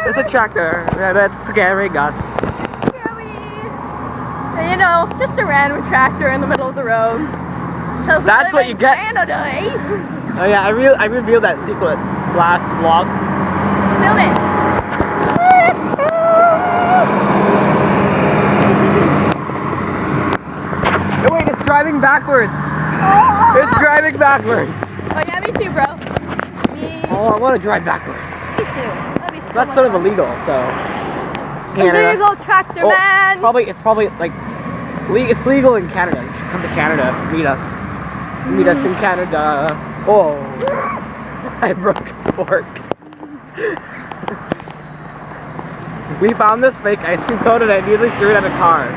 It's a tractor. Yeah, that's scaring us. It's scary. And you know, just a random tractor in the middle of the road. Tells we That's live what in you get. Canada, eh? Oh yeah, I revealed that secret last vlog. Film it. Oh, wait, it's driving backwards. It's driving backwards. Oh yeah, me too, bro. Me Oh, I want to drive backwards. too. That'd be so That's much sort of fun. illegal, so. Illegal tractor Oh, man. it's probably like it's legal in Canada. You should come to Canada. Meet us. Meet us in Canada. Oh, I broke a fork. We found this fake ice cream cone and I immediately threw it at a car.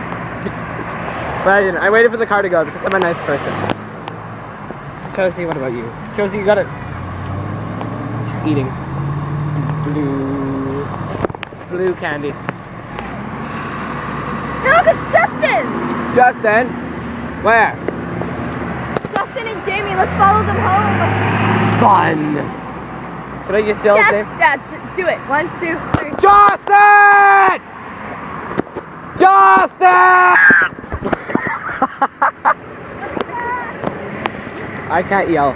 But I didn't. I waited for the car to go because I'm a nice person. Chelsea, what about you? Chelsea, you got it. She's eating blue candy. Look, it's Justin. Justin, where? Justin and Jamie, let's follow them home. Fun. Should I just yell his name? Yeah, do it. 1, 2, 3. Justin! Justin! I can't yell.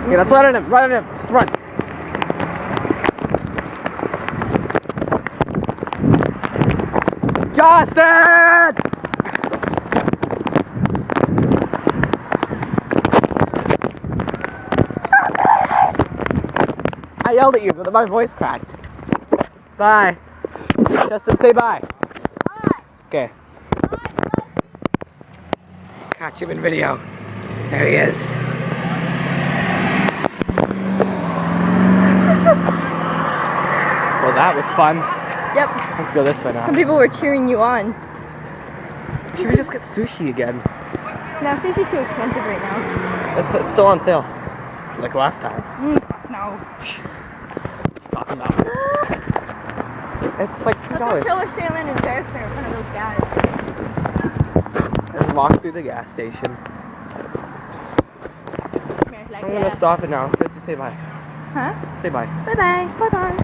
Okay, let's run at him. Run at him. Just run. Justin! I yelled at you, but my voice cracked. Bye. Justin, say bye. Bye. Okay. Catch him in video. There he is. Well, that was fun. Yep. Let's go this way now. Some people were cheering you on. Should we just get sushi again? No, sushi's too expensive right now. It's still on sale. Like last time. No. Talking about. It's like $2. Let's go Killer Shaylin and Bear there, one of those guys. And walk through the gas station. Smells like I'm gonna gas. stop it now. Let's just say bye. Huh? Say bye. Bye bye. Bye bye.